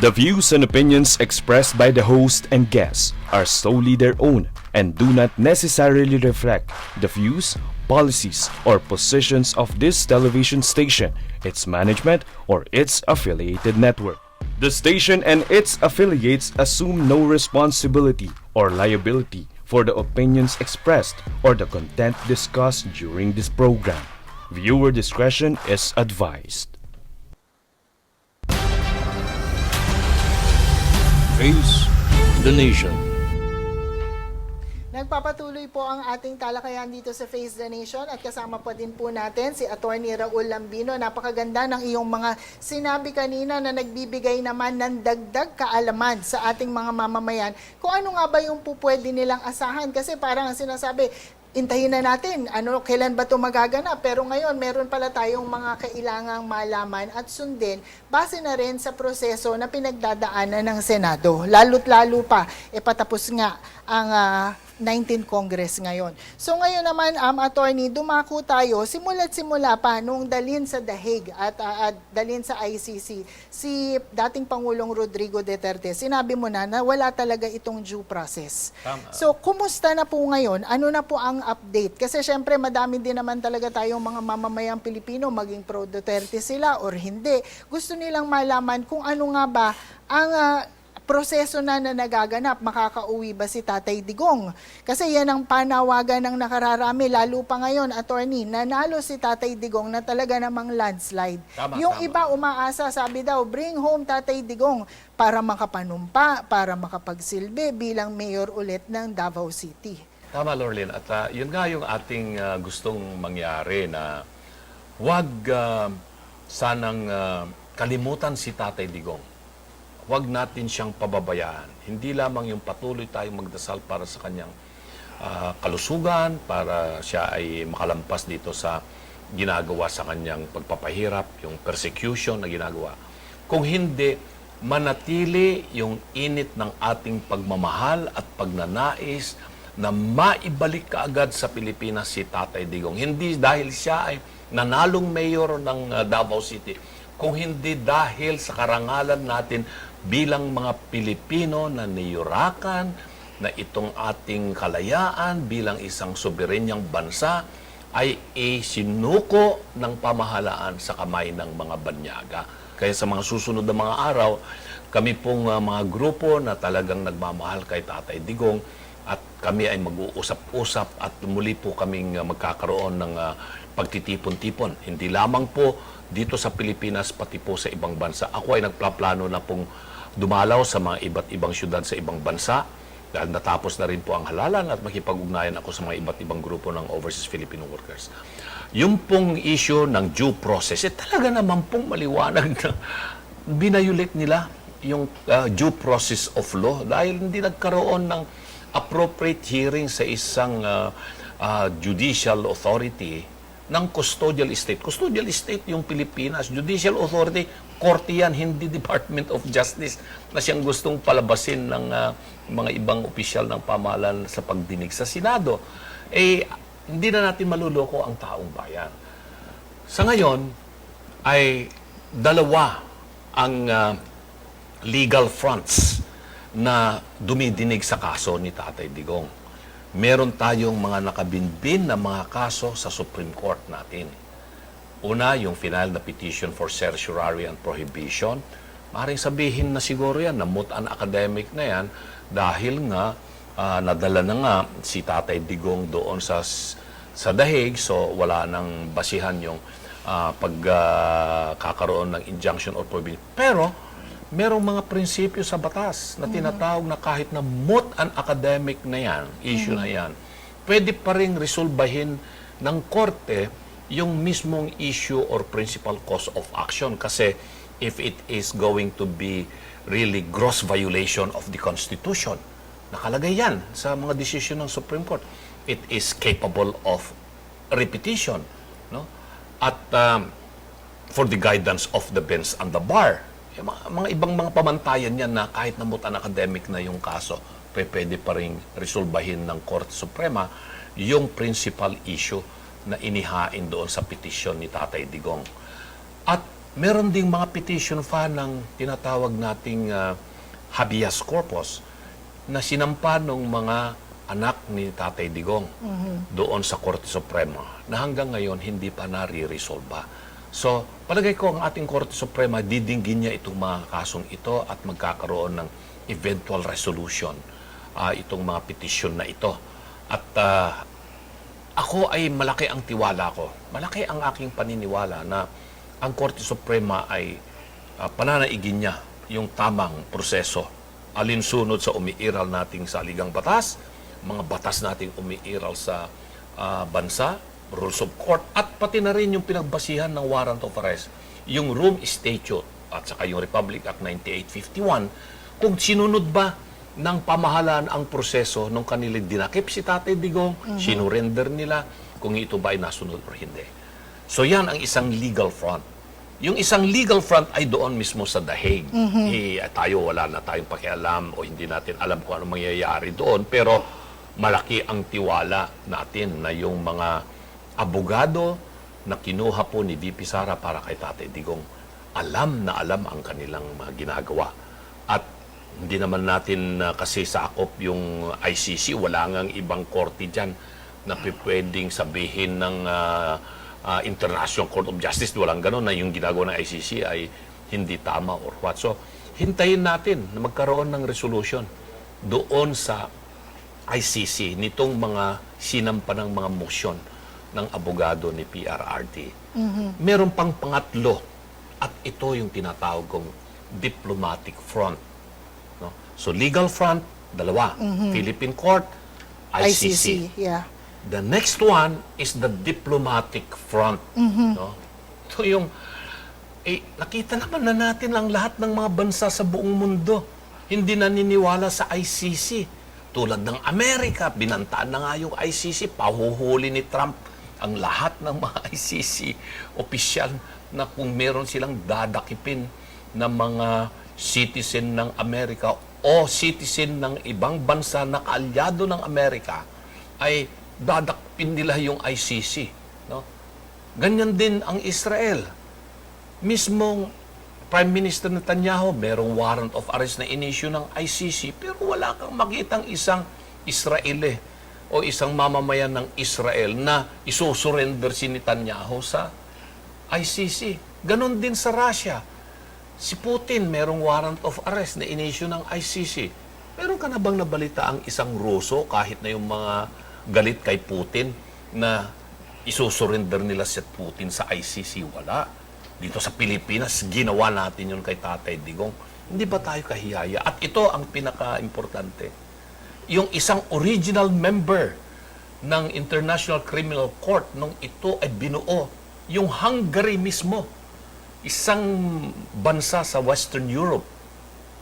The views and opinions expressed by the host and guests are solely their own and do not necessarily reflect the views, policies, or positions of this television station, its management, or its affiliated network. The station and its affiliates assume no responsibility or liability for the opinions expressed or the content discussed during this program. Viewer discretion is advised. Face the Nation. Nagpapatuloy po ang ating talakayan dito sa Face the Nation at kasama pa din po natin si Attorney Raul Lambino. Napakaganda ng iyong mga sinabi kanina na nagbibigay naman ng dagdag kaalaman sa ating mga mamamayan kung ano nga ba yung pwede nilang asahan. Kasi parang ang sinasabi, intahin na natin, kailan ba ito magaganap? Pero ngayon, meron pala tayong mga kailangang malaman at sundin base na rin sa proseso na pinagdadaanan ng Senado. Lalo't-lalo pa, patapos nga ang 19th Congress ngayon. So ngayon naman, Attorney, dumako tayo, simula't-simula pa nung dalhin sa The Hague at dalhin sa ICC, si dating Pangulong Rodrigo Duterte, sinabi mo na wala talaga itong due process. Tama. So, kumusta na po ngayon? Ano na po ang update? Kasi syempre, madami din naman talaga tayong mga mamamayang Pilipino, maging pro-Duterte sila or hindi. Gusto nilang malaman kung ano nga ba ang proseso na nagaganap, makakauwi ba si Tatay Digong? Kasi yan ang panawagan ng nakararami, lalo pa ngayon, Attorney, nanalo si Tatay Digong na talaga namang landslide. Yung iba umaasa, sabi daw, bring home Tatay Digong para makapanumpa, para makapagsilbi bilang mayor ulit ng Davao City. Tama, Lorlyn. At yun nga yung ating gustong mangyari na huwag sanang kalimutan si Tatay Digong. Huwag natin siyang pababayaan. Hindi lamang yung patuloy tayong magdasal para sa kanyang kalusugan, para siya ay makalampas dito sa ginagawa sa kanyang pagpapahirap, yung persecution na ginagawa. Kung hindi, manatili yung init ng ating pagmamahal at pagnanais na maibalik kaagad sa Pilipinas si Tatay Digong. Hindi dahil siya ay nanalong mayor ng Davao City, kung hindi dahil sa karangalan natin bilang mga Pilipino na niyurakan na itong ating kalayaan bilang isang soberenyang bansa ay isinuko ng pamahalaan sa kamay ng mga banyaga. Kaya sa mga susunod na mga araw, kami pong mga grupo na talagang nagmamahal kay Tatay Digong at kami ay mag-uusap-usap at muli po kaming magkakaroon ng pagtitipon-tipon. Hindi lamang po dito sa Pilipinas, pati po sa ibang bansa. Ako ay nagplaplano na pong dumalaw sa mga iba't ibang syudad sa ibang bansa dahil natapos na rin po ang halalan at makipag-ugnayan ako sa mga iba't ibang grupo ng overseas Filipino workers. Yung pong issue ng due process, talaga naman pong maliwanag na binayulit nila yung due process of law dahil hindi nagkaroon ng appropriate hearing sa isang judicial authority ng custodial state. Custodial state yung Pilipinas. Judicial authority, korte yan, hindi Department of Justice na siyang gustong palabasin ng mga ibang opisyal ng pamahalaan sa pagdinig sa Senado. Hindi na natin maluloko ang taong bayan. Sa ngayon, ay dalawa ang legal fronts na dumidinig sa kaso ni Tatay Digong. Meron tayong mga nakabinbin na mga kaso sa Supreme Court natin. Una, yung final na petition for certiorari and prohibition. Maaaring sabihin na siguro yan, na moot-an academic na yan, dahil nga, nadala na nga si Tatay Digong doon sa The Hague, so wala nang basihan yung pagkakaroon ng injunction or prohibition. Pero, merong mga prinsipyo sa batas na tinatawag na kahit na moot an academic na yan, issue na yan, pwede pa rin resolbahin ng korte yung mismong issue or principal cause of action. Kasi if it is going to be really gross violation of the Constitution, nakalagay yan sa mga decision ng Supreme Court, it is capable of repetition. No? At for the guidance of the bench and the bar, mga ibang mga pamantayan yan na kahit na mutan academic na yung kaso, pwede pa rin resolbahin ng Korte Suprema yung principal issue na inihain doon sa petisyon ni Tatay Digong. At meron ding mga petition file ng tinatawag nating habeas corpus na sinampa ng mga anak ni Tatay Digong doon sa Korte Suprema na hanggang ngayon hindi pa nare-resolve. So, palagay ko ang ating Korte Suprema, didinggin niya itong mga kasong ito at magkakaroon ng eventual resolution itong mga petition na ito. At ako ay malaki ang tiwala ko. Malaki ang aking paniniwala na ang Korte Suprema ay pananaigin niya yung tamang proseso. Alinsunod sa umiiral nating saligang batas, mga batas nating umiiral sa bansa, rules of court, at pati na rin yung pinagbasihan ng warrant of arrest, yung Rome Statute at saka yung Republic Act 9851, kung sinunod ba ng pamahalaan ang proseso nung kanilang dinakip si Tatay Digong, sinurrender nila, kung ito ba ay nasunod o hindi. So yan ang isang legal front. Yung isang legal front ay doon mismo sa The Hague. Tayo wala na tayong pakialam o hindi natin alam kung ano mangyayari doon, pero malaki ang tiwala natin na yung mga abogado na kinuha po ni VP Sara para kay Tatay Digong, alam na alam ang kanilang mga ginagawa. At hindi naman natin kasi sakop yung ICC, wala ngang ibang korte dyan na pwedeng sabihin ng International Court of Justice, walang gano'n na yung ginagawa ng ICC ay hindi tama or what. So, hintayin natin na magkaroon ng resolution doon sa ICC nitong mga sinampa ng mga motion ng abogado ni PRRD. Meron pang pangatlo at ito yung tinatawag kong diplomatic front. No? So, legal front, dalawa. Philippine Court, ICC. Yeah. The next one is the diplomatic front. No? Ito yung, nakita naman na natin ang lahat ng mga bansa sa buong mundo. Hindi naniniwala sa ICC. Tulad ng Amerika, binantaan na nga yung ICC, pahuhuli ni Trump ang lahat ng mga ICC opisyal na kung meron silang dadakipin na mga citizen ng Amerika o citizen ng ibang bansa na kaalyado ng Amerika, ay dadakpin nila yung ICC. No? Ganyan din ang Israel. Mismong Prime Minister Netanyahu, merong warrant of arrest na inisyu ng ICC, pero wala kang makitang isang Israeli o isang mamamayan ng Israel na isusurrender si Netanyahu sa ICC. Ganon din sa Russia. Si Putin, merong warrant of arrest na inisyu ng ICC. Meron ka na bang nabalita ang isang Ruso, kahit na yung mga galit kay Putin, na isusurrender nila si Putin sa ICC? Wala. Dito sa Pilipinas, ginawa natin yun kay Tatay Digong. Hindi ba tayo kahiyaya? At ito ang pinaka-importante. Yung isang original member ng International Criminal Court nung ito ay binuo, yung Hungary mismo, isang bansa sa Western Europe,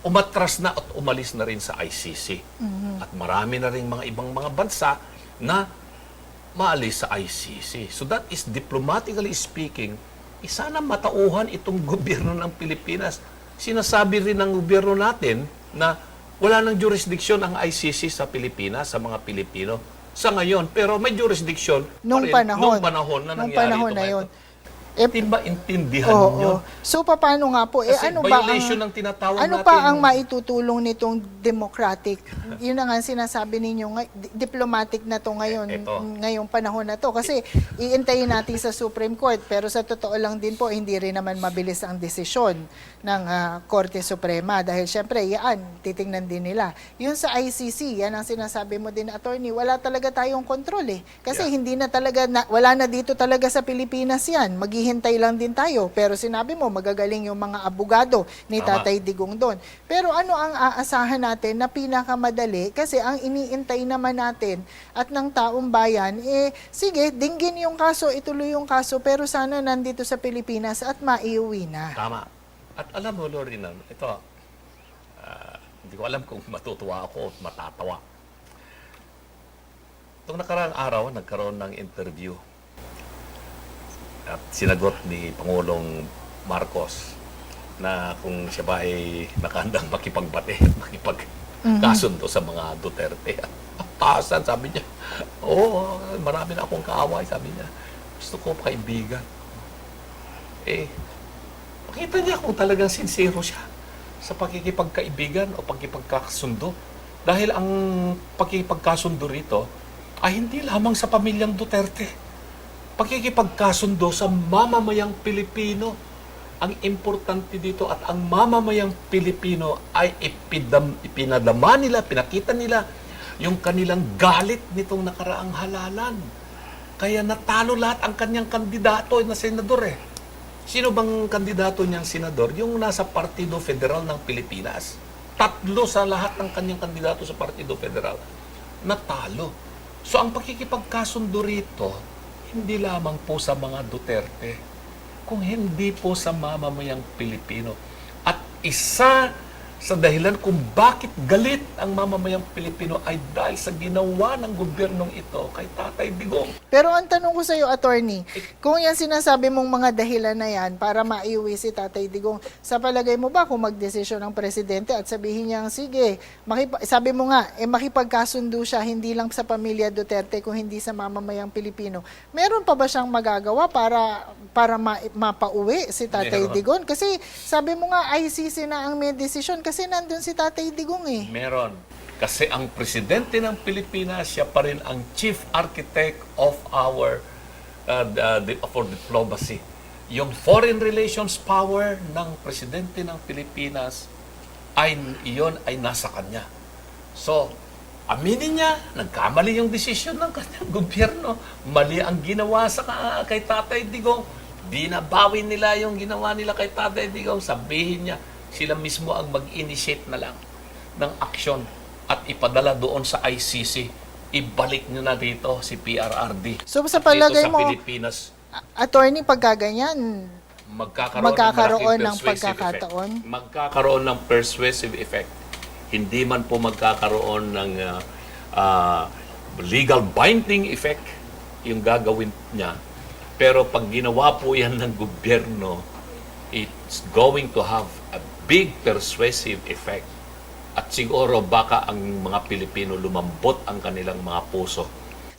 umatras na at umalis na rin sa ICC. At marami na rin mga ibang mga bansa na maalis sa ICC. So that is, diplomatically speaking, isa na matauhan itong gobyerno ng Pilipinas. Sinasabi rin ng gobyerno natin na wala nang jurisdiction ang ICC sa Pilipinas, sa mga Pilipino sa ngayon. Pero may jurisdiction Nung panahon na nung nangyari panahon ito. na yun. Di ba intindihan Oo. nyo? So, paano nga po? Kasi Ano ba violation ng tinatawag ano natin. pa ang maitutulong nitong democratic? Yun na nga sinasabi ninyo, diplomatic na to ngayon, Eto. ngayong panahon na to. Kasi iintayin natin sa Supreme Court. Pero sa totoo lang din po, hindi rin naman mabilis ang desisyon ng Korte Suprema. Dahil syempre, yan, titingnan din nila. Yun sa ICC, yan ang sinasabi mo din, attorney, wala talaga tayong kontrol eh. Kasi hindi na talaga, wala na dito talaga sa Pilipinas yan. Maghihintay lang din tayo. Pero sinabi mo, magagaling yung mga abogado ni Tama. Tatay Digong doon. Pero ano ang aasahan natin na pinakamadali? Kasi ang iniintay naman natin at ng taong bayan, sige, dinggin yung kaso, ituloy yung kaso, pero sana nandito sa Pilipinas at maiuwi na. Tama. At alam mo, Lorena, ito, hindi ko alam kung matutuwa ako o matatawa. Itong nakaraang araw, nagkaroon ng interview at sinagot ni Pangulong Marcos na kung siya ba ay nakahandang makipagbate at makipagkasundo sa mga Duterte. Pasan, sabi niya. Oo, marami na akong kaaway, sabi niya. Gusto ko kaibigan. Makita niya kung talagang sincero siya sa pakikipagkaibigan o pakikipagkasundo. Dahil ang pakikipagkasundo rito ay hindi lamang sa pamilyang Duterte. Pakikipagkasundo sa mamamayang Pilipino. Ang importante dito at ang mamamayang Pilipino ay ipinadama nila, pinakita nila yung kanilang galit nitong nakaraang halalan. Kaya natalo lahat ang kanyang kandidato na senador eh. Sino bang kandidato niyang senador? Yung nasa Partido Federal ng Pilipinas. 3 sa lahat ng kanyang kandidato sa Partido Federal. Natalo. So ang pakikipagkasundo rito, hindi lamang po sa mga Duterte, kung hindi po sa mamamayang Pilipino. At isa sa dahilan kung bakit galit ang mamamayang Pilipino ay dahil sa ginawa ng gobyernong ito kay Tatay Digong. Pero ang tanong ko sa iyo, attorney, kung yan sinasabi mong mga dahilan na yan para maiuwi si Tatay Digong, sa palagay mo ba kung magdesisyon ng presidente at sabihin niya, sige, sabi mo nga, makipagkasundo siya hindi lang sa pamilya Duterte kung hindi sa mamamayang Pilipino, meron pa ba siyang magagawa para mapauwi si Tatay Meron. Digong? Kasi sabi mo nga, ICC na ang may desisyon kasi nandun si Tatay Digong eh. Meron. Kasi ang presidente ng Pilipinas, siya pa rin ang chief architect of our for diplomacy. Yung foreign relations power ng presidente ng Pilipinas iyon ay nasa kanya. So, aminin niya, nagkamali yung desisyon ng kanyang gobyerno. Mali ang ginawa kay Tatay Digong. Binabawi nila yung ginawa nila kay Tatay Digong. Sabihin niya, sila mismo ang mag-initiate na lang ng aksyon at ipadala doon sa ICC. Ibalik nyo na dito si PRRD. So sa palagay dito sa mo, Pilipinas, attorney, pagkaganyan, magkakaroon ng pagkakataon? Magkakaroon ng persuasive effect. Hindi man po magkakaroon ng legal binding effect yung gagawin niya. Pero pag ginawa po yan ng gobyerno, it's going to have a big persuasive effect. At siguro baka ang mga Pilipino lumambot ang kanilang mga puso.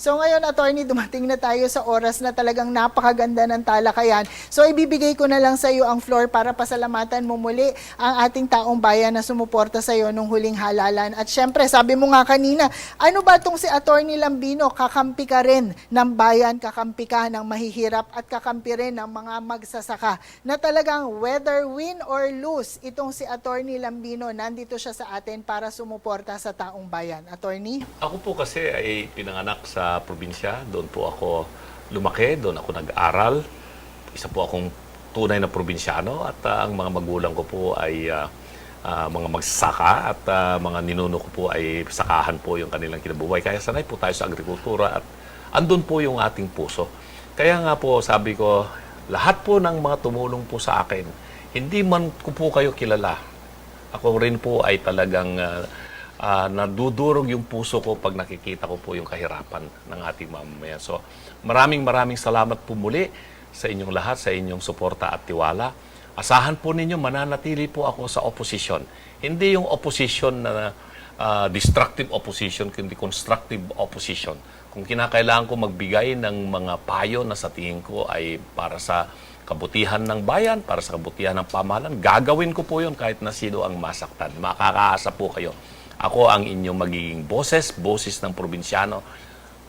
So ngayon, attorney, dumating na tayo sa oras na talagang napakaganda ng talakayan. So ibibigay ko na lang sa iyo ang floor para pasalamatan mo muli ang ating taong bayan na sumuporta sa iyo nung huling halalan. At syempre, sabi mo nga kanina, ano ba itong si Attorney Lambino? Kakampi ka rin ng bayan, kakampi ka ng mahihirap at kakampi rin ng mga magsasaka. Na talagang whether win or lose, itong si Attorney Lambino, nandito siya sa atin para sumuporta sa taong bayan. Attorney? Ako po kasi ay pinanganak sa probinsya. Doon po ako lumaki, doon ako nag-aral. Isa po akong tunay na probinsyano at ang mga magulang ko po ay mga magsasaka at mga ninuno ko po ay sakahan po yung kanilang kinabubuhay. Kaya sanay po tayo sa agrikultura at andun po yung ating puso. Kaya nga po sabi ko, lahat po ng mga tumulong po sa akin, hindi man ko po kayo kilala. Ako rin po ay talagang nadudurog yung puso ko pag nakikita ko po yung kahirapan ng ating mamamayan. So, maraming salamat po muli sa inyong lahat, sa inyong suporta at tiwala. Asahan po ninyo, mananatili po ako sa opposition. Hindi yung opposition na destructive opposition, kundi constructive opposition. Kung kinakailangan ko magbigay ng mga payo na sa tingin ko ay para sa kabutihan ng bayan, para sa kabutihan ng pamahalaan, gagawin ko po yun kahit na sino ang masaktan. Makakaasa po kayo. Ako ang inyong magiging boses ng probinsyano,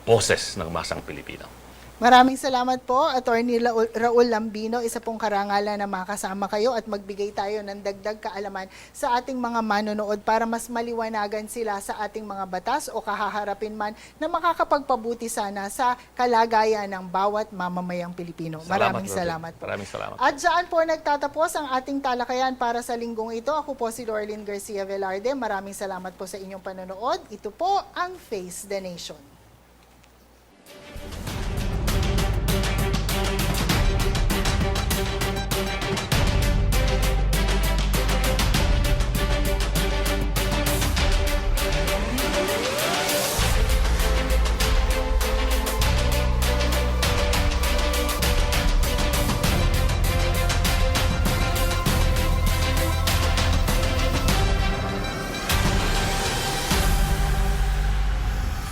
boses ng masang Pilipino. Maraming salamat po, Attorney Raul Lambino. Isa pong karangalan na makasama kayo at magbigay tayo ng dagdag kaalaman sa ating mga manonood para mas maliwanagan sila sa ating mga batas o kahaharapin man na makakapagpabuti sana sa kalagayan ng bawat mamamayang Pilipino. Maraming salamat po. Maraming salamat. At dyan po nagtatapos ang ating talakayan para sa linggong ito. Ako po si Lorlyn Garcia Velarde. Maraming salamat po sa inyong panonood. Ito po ang Face the Nation.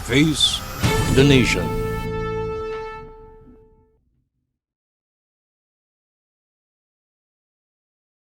Face the Nation.